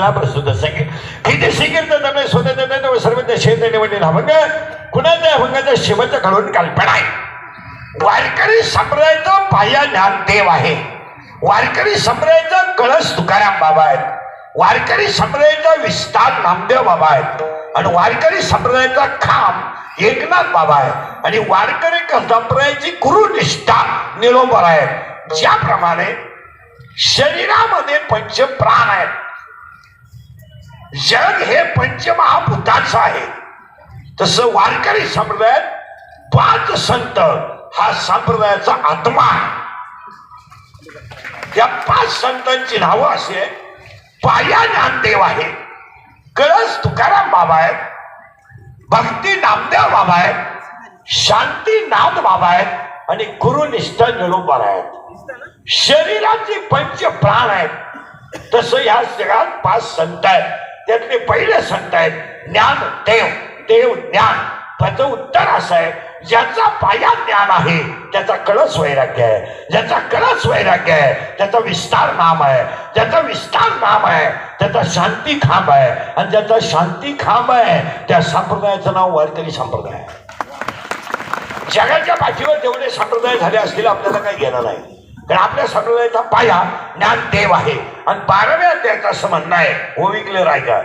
आपल्याला प्रस्तुत संगीत इथे संगीत त्याने स्वतः सर्वज्ञ शेत निवडलेला अभंग कुणाच्या अभंगाच्या शेवटच्या घडून कल्पना आहे. वारकरी संप्रदायाचा पाया ज्ञानदेव आहे. वारकरी संप्रदायाचा कळस तुकाराम बाबा आहेत. वारकरी संप्रदायाचा विस्तार नामदेव बाबा आहेत आणि वारकरी संप्रदायाचा खांब एकनाथ बाबा आहे आणि वारकरी संप्रदायाची गुरुनिष्ठा निलोंबर आहे. ज्याप्रमाणे शरीरामध्ये पंचप्राण आहेत, जग हे पंचमहाभूताचं आहे, तसं वारकरी संप्रदायात 5 संत हा संप्रदायाचा आत्मा आहे. या 5 संतांची नावं अशी आहेत. पाया ज्ञानदेव आहे, कळस तुकाराम बाबा आहेत, भक्ती नामदेव बाबा आहेत, शांतीनाथ बाबा आहेत आणि गुरुनिष्ठा निलोंबर आहेत. शरीराचे 5 प्राण आहेत, तसं या जगात 5 संत आहेत. त्यातले पहिले संत आहेत ज्ञानदेव. देव ज्ञान. त्याचं उत्तर असं आहे, ज्याचा पाया ज्ञान आहे त्याचा कळस वैराग्य आहे, ज्याचा कळस वैराग्य आहे त्याचा विस्तार नाम आहे, ज्याचा विस्तार नाम आहे त्याचा शांती खांब आहे आणि ज्याचा शांती खांब आहे त्या संप्रदायाचं नाव वारकरी संप्रदाय आहे. जगाच्या पाठीवर जेवढे संप्रदाय झाले असतील आपल्याला काही घेणं नाही, कारण आपल्या संप्रदायाचा पाया ज्ञानदेव आहे. आणि 12व्या अध्यायाचं असं म्हणणं आहे, ओविकले रायका,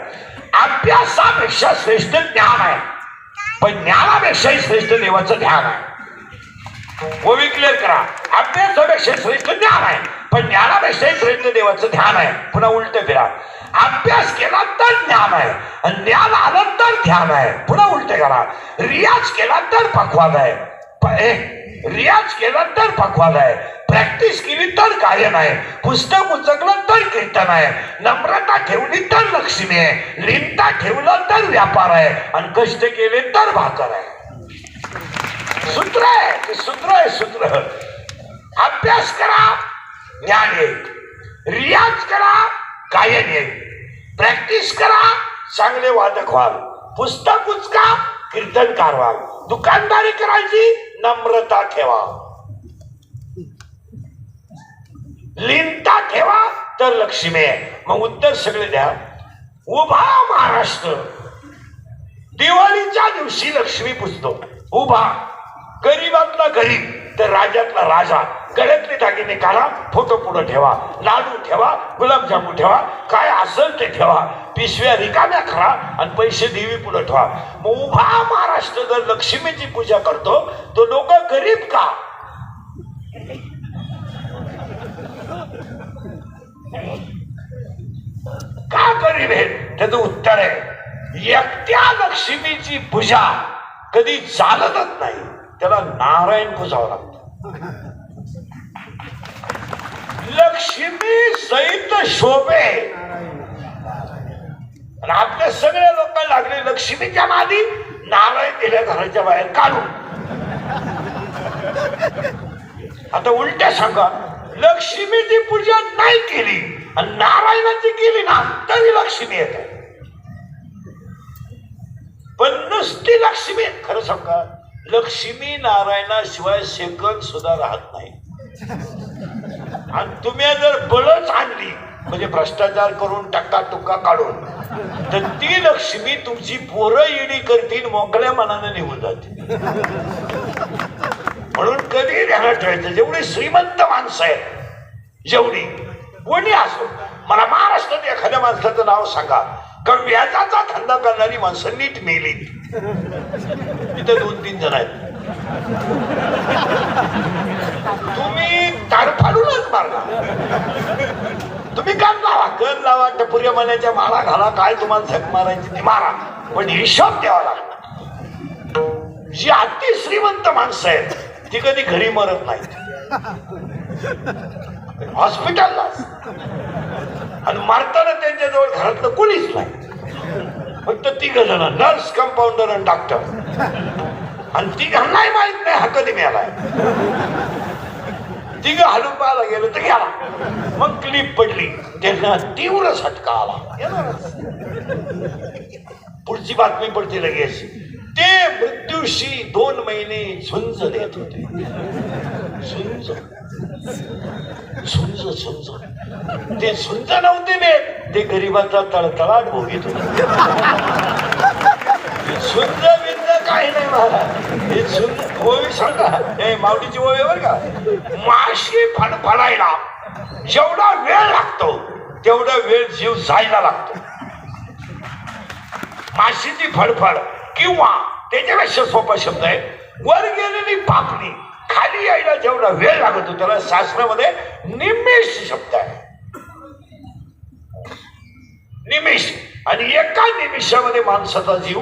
अभ्यासापेक्षा श्रेष्ठ ज्ञान आहे पण ज्ञानापेक्षाही श्रेष्ठ देवाचं ध्यान आहे. ओवी क्लिअर करा. अभ्यासापेक्षा श्रेष्ठ ज्ञान आहे पण ज्ञानापेक्षाही श्रेष्ठ देवाचं ध्यान आहे. पुन्हा उलट फिरा. अभ्यास केला तर ज्ञान आहे आणि ज्ञान आलं तर ध्यान आहे. पुन्हा उलट करा. रियाज केला तर पक्वाद आहे, रियाज केला तर पक्वाद आहे, प्रॅक्टिस केली तर गायन आहे, पुस्तक उचकलं तर कीर्तन आहे, नम्रता ठेवली तर लक्ष्मी आहे, लिनता ठेवलं तर व्यापार आहे आणि कष्ट केले तर भाकर आहे. सूत्र आहे ते, सूत्र आहे सूत्र. अभ्यास करा ज्ञान येईल, रियाज करा गायन येईल, प्रॅक्टिस करा चांगले वादक व्हाल, पुस्तक उचका कीर्तनकार व्हाल, दुकानदारी करायची नम्रता ठेवा, लिनता ठेवा तर लक्ष्मी आहे. मग उत्तर सगळे द्या. उभा महाराष्ट्र दिवाळीच्या दिवशी लक्ष्मी पुजतो. उभा. गरीबातला गरीब तर राजातला राजा. गळ्यातले दागिने काढा, फोटो पुढे ठेवा, लाडू ठेवा, गुलाबजामू ठेवा, काय असेल ते ठेवा, पिशव्या रिकाम्या खरा आणि पैसे देवी पुढे ठेवा. मग उभा महाराष्ट्र जर लक्ष्मीची पूजा करतो तो लोक गरीब का? का गरीब आहे? त्याचं उत्तर आहे, एकट्या लक्ष्मीची पूजा कधी चालतच नाही, त्याला नारायण पूजावं लागतं. लक्ष्मी सहित शोभे. आणि आपल्या सगळ्या लोकांना लागले लक्ष्मीच्या नादी, नारायण दिल्या घराच्या बाहेर काढून. आता उलट्या सांगा, लक्ष्मीची पूजा नाही केली आणि नारायणाची केली ना तरी लक्ष्मी येते. पण नुसती लक्ष्मी, खरं सांगा, लक्ष्मी नारायणाशिवाय सेकंद सुद्धा राहत नाही. आणि तुम्ही जर बळच आणली म्हणजे भ्रष्टाचार करून टक्का टुक्का काढून, तर ती लक्ष्मी तुमची पोरं येडी करतील, मोकळ्या मनाने निघून जाते. म्हणून कधी ध्यानात ठेवायचं, जेवढी श्रीमंत माणसं आहेत, जेवढी कोणी असो, मला महाराष्ट्रात एखाद्या माणसाचं नाव सांगा कारण व्याजाचा धंदा करणारी माणसं नीट मेली. तिथे 2-3 जण आहेत. तुम्ही ताडफाडूनच मारला. तुम्ही काम लावा, कर लावा, टपुऱ्या मनाच्या माळा घाला, काय तुम्हाला झक मारायची ती मारा, पण हिशोब द्यावा लागला. जी अति श्रीमंत माणसं आहेत ती कधी घरी मरत नाहीत, हॉस्पिटलला. आणि मारताना त्यांच्याजवळ घरातलं कोणीच नाही, फक्त 3 जण, नर्स, कंपाऊंडर आणि डॉक्टर. आणि 3 नाही माहित नाही हा कधी मिळालाय. 3 हलून पाहायला गेलं तर गेला. मग क्लिप पडली, त्यांना तीव्र झटका आला. पुढची बातमी पडते लगेच, ते मृत्यूशी 2 महिने झुंज देत होते. झुंज झुंज झुंज ते झुंज नव्हते देत, ते गरिबाचा तळतळाट भोगीत होते. झुंज बिंज काही नाही महाराज. हे झुंज ओवी सांगा, हे मावटीची ओवी बर का. माशी फडफडायला जेवढा वेळ लागतो तेवढा वेळ जीव जायला लागतो. माशीची फडफड किंवा त्याच्यापेक्षा सोपा शब्द आहे वर गेलेली पापणी खाली यायला जेवढा वेळ लागतो त्याला शास्त्रामध्ये निमेष शब्द आहे. निमेष. आणि एका निमिषामध्ये माणसाचा जीव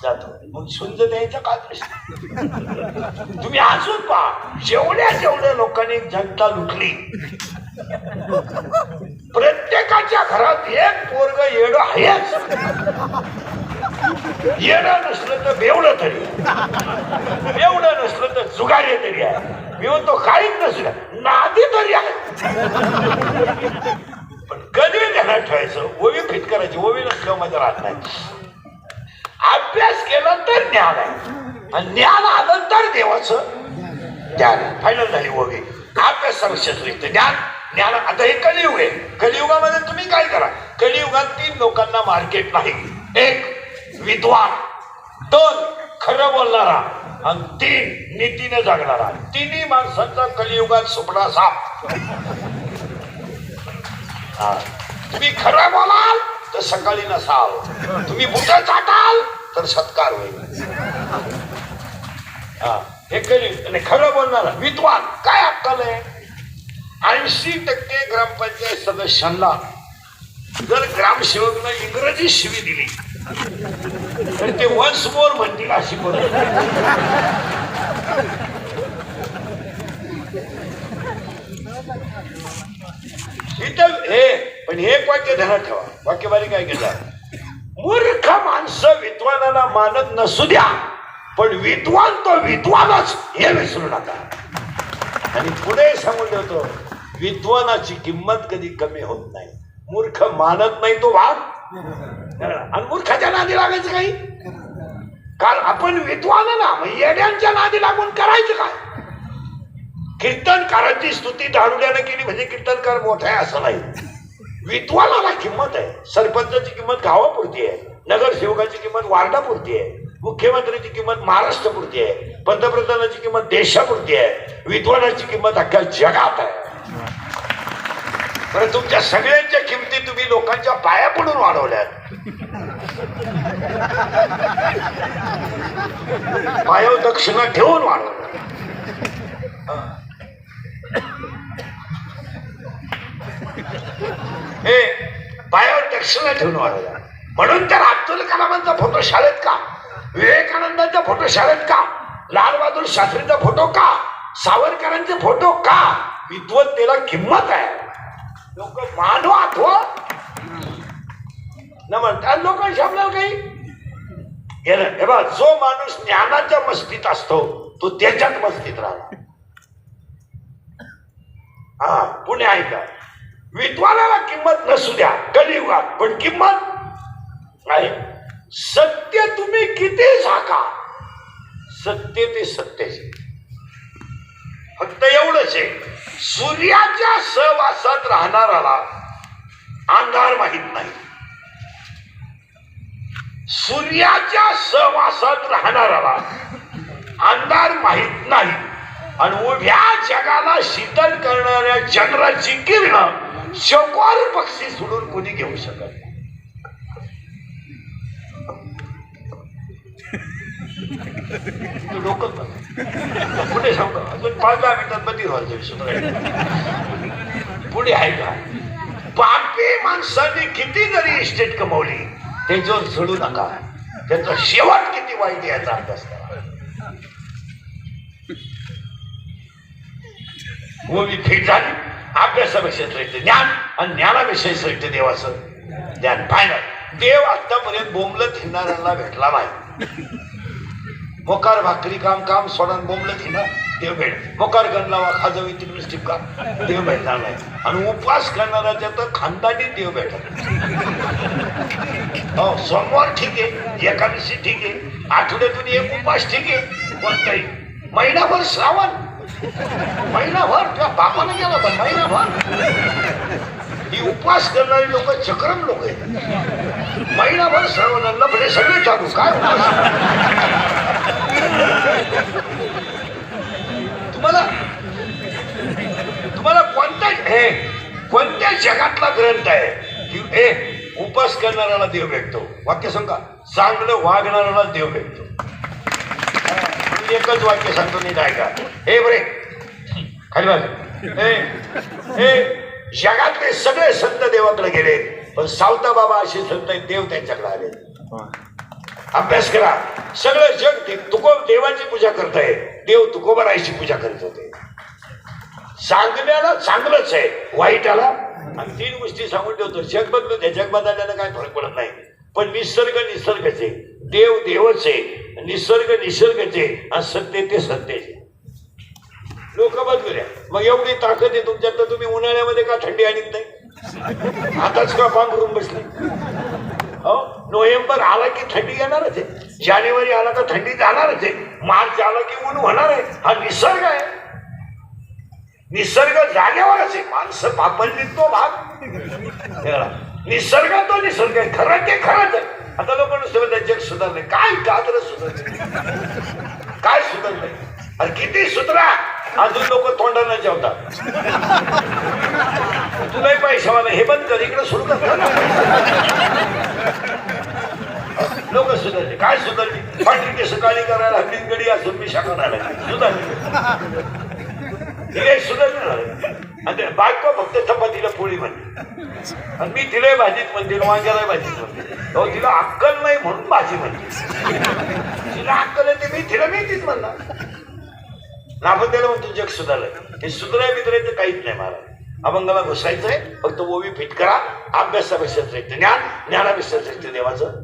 जातो. मग झुंज द्यायचा का प्रश्न. तुम्ही अजून पहा, जेवढ्या लोकांनी जनता लुटली, प्रत्येकाच्या घरात एक पोरग येडं आहेच. येडं नसलं तर बेवडं तरी, बेवडं नसलं तर जुगारी तरी आहे. मी म्हणतो काहीच नसलं नादी तरी आहे. पण कधी ध्यानात ठेवायचं, ओवी फिट करायची. ओवी नसल्यावर माझ्या राहत नाही. अभ्यास केला तर ज्ञान आहे, आणि ज्ञान आलं तर देवाचं ज्ञान आहे. फायनल झाली ओवी. अभ्यासाविषयी ज्ञान. ज्ञान. आता हे कलियुग आहे. कलियुगामध्ये तुम्ही काय करा, कलियुगात 3 लोकांना मार्केट नाही. 1 विद्वान, 2 खरं बोलणारा, आणि 3 नीतीने जगणारा. तिन्ही माणसांचा कलियुगात सुपडा साप. तुम्ही खरं बोलाल तर सकाळी नसाल, तुम्ही बुटा चाटाल तर सत्कार होईल. हे कलियुग. आणि खरं बोलणारा विद्वान काय अक्कल आहे. 80% ग्रामपंचायत सदस्यांना जर ग्रामसेवकनं इंग्रजी शिवी दिली तर ते वन्स मोर म्हणतील अशी बोलत. पण हे वाक्य ध्यानात ठेवा. वाक्यबारी काय केलं. मूर्ख माणसं विद्वानाला मानत नसू द्या, पण विद्वान तो विद्वानच हे विसरू नका. आणि पुढे सांगून ठेवतो, विद्वानाची किंमत कधी कमी होत नाही. मूर्ख मानत नाही तो वाघ, आणि मूर्खाच्या नादी लागायचं काही. कारण आपण विद्वान ना, येड्यांच्या नादी लागून करायचं काय. कीर्तनकारांची स्तुती दारुड्याने केली म्हणजे कीर्तनकार मोठा आहे असं नाही. विद्वानाला किंमत आहे. सरपंचाची किंमत गावापुरती आहे, नगरसेवकाची किंमत वार्डापुरती आहे, मुख्यमंत्र्याची किंमत महाराष्ट्रापुरती आहे, पंतप्रधानाची किंमत देशापुरती आहे. विद्वानाची किंमत अख्ख्या जगात आहे. पण तुमच्या सगळ्यांच्या किमती तुम्ही लोकांच्या पाया पडून वाढवल्यात. पायावर दक्षिणा ठेवून वाढवल्या. हे पायावर दक्षिणा ठेवून वाढवल्या. म्हणून तर अब्दुल कलामांचा फोटो शाळेत का, विवेकानंदांचा फोटो शाळेत का, लाल बहादूर शास्त्रीचा फोटो का, सावरकरांचे फोटो का. विद्वत्तेला किंमत आहे. लोक मानव आठवा न म्हणतात. लोकांशी आपल्याला काही गेलं. हे बघ, जो माणूस ज्ञानाच्या मस्तीत असतो तो त्याच्यात मस्तीत राहतो. पुणे ऐका, विद्वानाला किंमत नसू द्या कलियुगात, पण किंमत आहे. सत्य तुम्ही किती झाका, सत्य ते सत्याचे. फक्त एवढंच आहे, सूर्याच्या सहवासात राहणाराला अंधार माहित नाही. सूर्याच्या सहवासात राहणाराला अंधार माहित नाही. आणि उभ्या जगाला शीतल करणाऱ्या चंद्राची किरण शोकवार पक्षी सोडून कोणी घेऊ शकत नाही. डोकं पुढे सांग. अजून 5-10 मिनिटात बंदी व्हायचं विषय. पुढे आहे का. पापी माणसाने किती जरी इस्टेट कमवली त्याच्यावर चढू नका. त्याचा शेवट किती वाईट याचा अभ्यास करा. ओवी फिट झाली. अभ्यासापेक्षा श्रेष्ठ ज्ञान, आणि ज्ञानापेक्षा श्रेष्ठ देवाचं ज्ञान. फायनल. देव आतापर्यंत बोंबलत हिंडणाऱ्यांना भेटला नाही. मोकार भाकरी काम काम सोडून बोंबलत हिंडा देव भेट. मोकार गणलावा खाजवी तिकडे टिपका देव भेटणार नाही. आणि उपवास करणाऱ्याच्या तर खानदानी देव भेटत. हो, सोमवार ठीक आहे, एकादशी ठीक आहे, आठवड्यातून एक उपास ठीक आहे, कोणताही महिनाभर श्रावण, महिनाभर त्या बापाने गेला होता महिनाभर. ही उपवास करणारी लोक चक्रम लोक आहेत. महिनाभर श्रावण लफडे सगळे चालू काय तुम्हाला तुम्हाला कोणत्या जगातला ग्रंथ आहे की हे उपास करणाऱ्याला देव भेटतो? वाक्य सांगा. चांगलं वागणाऱ्याला देव भेटतो. एकच वाक्य सांगतो नीट ऐका. हे बरे खाली बघ. हे जगातले सगळे संत देवाकडे गेले, पण सावता बाबा असे संत देव त्यांच्याकडे आले. अभ्यास करा. सगळं जग देवाची पूजा करत आहे, देव तुकोबारायची पूजा करत होते. सांगण्याला चांगलंच आहे, वाईटाला. आणि 3 गोष्टी सांगून ठेवतो. जग बदलू द्या, जग बदलल्यानं काय फरक पडत नाही, पण निसर्ग निसर्गाचे, देव देवच आहे, निसर्ग निसर्गाचे, आणि सत्य ते सत्याचे. लोक बदलू द्या. मग एवढी ताकद आहे तुमच्यात, तर तुम्ही उन्हाळ्यामध्ये का थंडी आणत नाही? आताच का पांघरून बसले? हो, नोव्हेंबर आला की थंडी येणारच आहे, जानेवारी आला का थंडी जाणारच आहे, मार्च आला की ऊन होणार आहे. हा निसर्ग आहे. निसर्ग जागेवरच आहे. माणसं पापडली तो भाग. निसर्ग तो निसर्ग आहे. खरं ते खरंच आहे. आता लोक नुसतं जग सुधारले काय? गाजर सुधारले काय? सुधारलंय? अरे किती सुधरा, अजून लोक तोंडानं जेवतात. तुलाही पैशावाला हे बंद कर, इकडे सुरू कर. लोक सुधारले काय? सुधारली. पाठी केस काळी करायला हल्ली गडी असून मी शाखा राहिला सुधारली. तिला सुधारणार. आणि बायको फक्त चपातीला पोळी म्हणते, आणि मी तिला भाजीत म्हणते, वांग्याला भाजीत म्हणते. हो, तिला अक्कल नाही म्हणून भाजी म्हणते. तिला अक्कल येते, मी तिला तीच म्हणणार. आपण त्याला म्हणतो जग सुधारलंय. हे सुधाराय बिधारायचं काहीच नाही. मला अभंगाला घुसायचंय, फक्त ओवी फिट करा. अभ्यासापेक्षा श्रेष्ठ ज्ञान, ज्ञानापेक्षा श्रेष्ठ देवाचं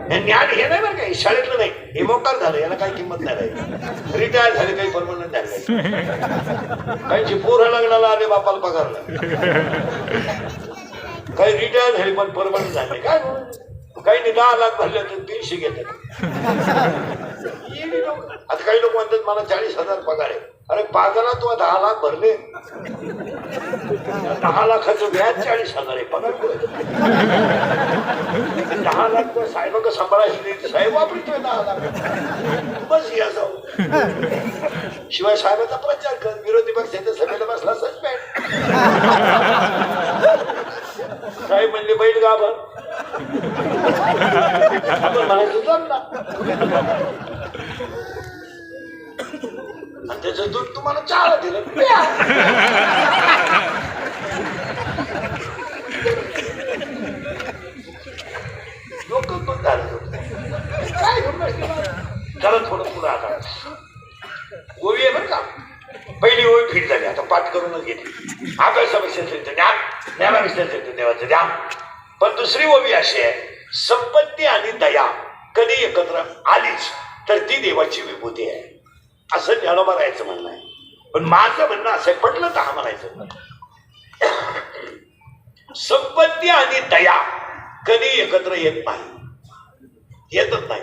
ज्ञान. हे नाही बरं काही शाळेतलं नाही, हे मोकार झालं, याला काही किंमत नाही राहिली. रिटायर झाले, काही परमनंट झाले, काहींची पोरं लग्नाला आले, बापाला पगारला. काही रिटायर झाले पण परमनंट झाले. काय काही 10 लाख भरले तर 300 घेतात. आता काही लोक म्हणतात मला 40,000 पगार आहे. अरे पागाला तू 10 लाख भरले, 10 लाखाचं व्याज 40,000 आहे. पगार 10 लाख तर साहेब सांभाळायची, साहेब वापरतोय 10 लाख बस. या जाऊ. शिवाय साहेबाचा प्रचार कर, विरोधी पक्षाच्या सभेला बसला सस्पेंड. साहेब म्हणले बैल गाभा, आपण म्हणायचं जमला. आणि त्याचं दूध तुम्हाला चहाला दिलं. लोक पण झालं काय चला थोडं पुढं. आता ओवी आहे बरं का. पहिली ओवी फिट झाली, आता पाठ करूनच घेतली. अभ्यासापेक्षा ज्ञान, ज्ञानापेक्षा देवाचं ध्यान. पण दुसरी ओवी अशी आहे, संपत्ती आणि दया कधी एकत्र आलीच तर ती देवाची विभूती आहे, असं ज्ञानोबा राहायचं म्हणणं आहे. पण माझं म्हणणं असं पटलं तर हा म्हणायचं, संपत्ती आणि दया कधी एकत्र येत नाही, येतच नाही.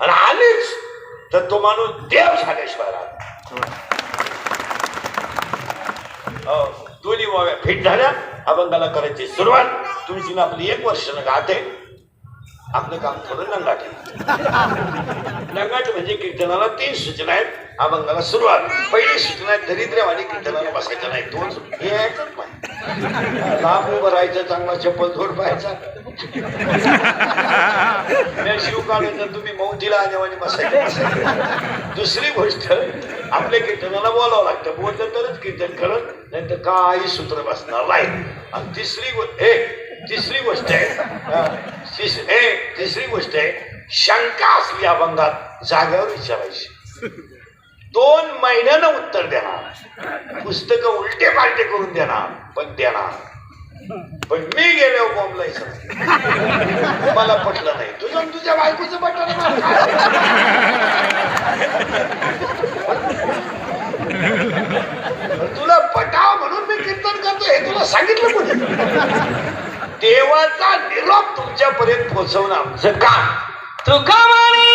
आणि आलीच तर तो माणूस देव झाल्याशिवाय राहत. दोन्ही वाव्या फिट झाल्या. अभंगाला करायची सुरुवात. तुमची ना आपली 1 वर्ष गाठ आहे. आपलं काम थोडं नंगाट आहे. नंगाट म्हणजे कीर्तनाला 3 सूचना आहेत. अभंगाला सुरुवात. पहिली सूचना आहे दरिद्र्यवाणी कीर्तनाला बसायचं नाही. 2 हे ऐकत नाही. लांब उभं राहायचं, चांगला चप्पल धोड पाहायचा, शिव काढायचं, तुम्ही मौतीला आणेवानी बसायचं. दुसरी गोष्ट, आपल्या कीर्तनाला बोलावं लागतं. बोललं तरच कीर्तन करत, नाही तर काही सूत्र बसणार नाही. आणि तिसरी गोष्ट आहे शंका असली अभंगात जागेवर विचारायची. 2 महिन्यानं उत्तर देणार. पुस्तकं उलटे पालटे करून देणार, पण देणार. पण मी गेल्यावर बोंबलायचं. मला पटलं नाही. तुझ्या बायकोचं पटलं नाही. तुला पटाव म्हणून मी कीर्तन करतो हे तुला सांगितलं कोणी? देवाचा निरोप तुमच्यापर्यंत पोहोचवणं आमचं काम. तुका म्हणी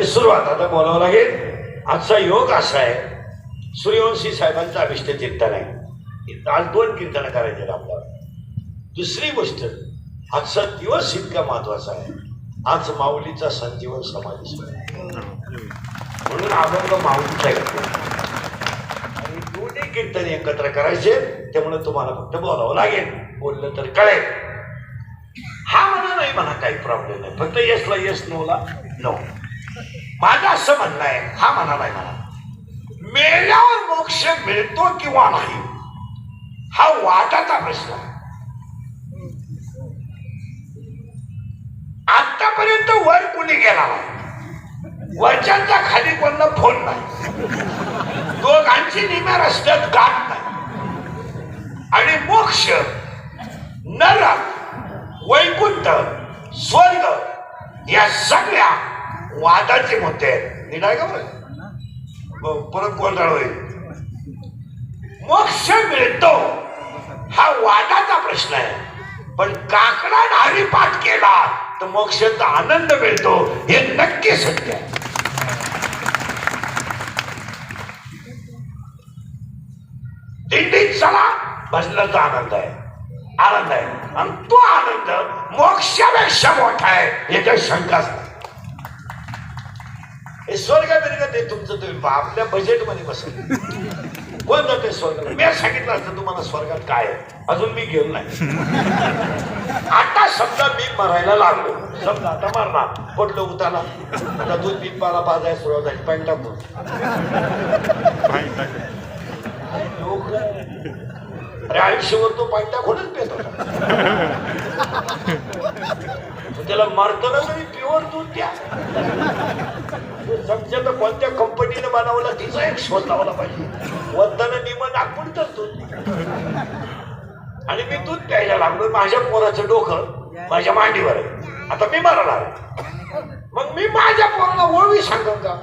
सुरुवात. आता बोलावं लागेल. आजचा योग असा आहे, सूर्यवंशी साहेबांचा अभिष्ट कीर्तन आहे. आज 2 कीर्तन करायचे आपल्याला. दुसरी गोष्ट, आजचा दिवस इतका महत्वाचा आहे. आज माऊलीचा संजीवन समाधी म्हणून अभंग माऊलीचा येतो आणि 2 कीर्तन एकत्र करायचे. त्यामुळे तुम्हाला फक्त बोलावं लागेल. बोललं तर कळेल. हा म्हणा नाही म्हणा, काही प्रॉब्लेम नाही. फक्त येसला येस, नोला नो. माझं असं म्हणणं आहे, हा म्हणा नाही म्हणा. मेल्यावर मोक्ष मिळतो किंवा नाही हा वादाचा प्रश्न आहे. आतापर्यंत वर कुणी गेला नाही, वरच्यांचा खाली कोणला फोन नाही, दोघांची निम्या रस्त्यात गाठ नाही. आणि मोक्ष, नरक, वैकुंठ, स्वर्ग या सगळ्या वादाचे मुद्दे आहेत. नीट आहे का बरं? परत गोंधळ होईल. मोक्ष मिळतो हा वादाचा प्रश्न आहे, पण काकडा हरिपाठ केला तर मोक्षाचा आनंद मिळतो हे नक्की सत्य आहे. दिंडीत चला, भजनाचा आनंद आहे, आनंद आहे. आणि तो आनंद मोक्षापेक्षा मोठा आहे याच्यात शंकाच नाही. हे स्वर्ग बिर्ग ते तुमचं तुम्ही आपल्या बजेटमध्ये बसेल. कोण जाते स्वर्गाला? मी सांगितलं असतं तुम्हाला स्वर्गात काय आहे, अजून मी गेलो नाही. आता समजा मी मरायला लागलो, समजा आता मरणार, पडलो उताला, आता दूध बीत मला पाजायला सुरुवात झाली, पॅन्ट टाकून अरे आयुष्यभर तो पॅन्ट टाकूनच पेत होता. त्याला मारताना तरी प्युअर दूध द्या. समजा तर कोणत्या कंपनीने बनवला तिचा एक शोध लावला पाहिजे. वरताना निम नागपूरच दूध. आणि मी दूध प्यायला लागलो. माझ्या पोराचं डोकं माझ्या मांडीवर आहे. आता मी मरणार, मग मी माझ्या पोराला ओळवी सांगन का,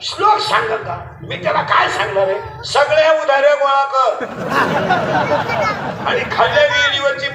श्लोक सांगन का? मी त्याला काय सांगणार आहे? सगळ्या उधारे गोळा कर आणि खाल्ल्या विहिरीवरची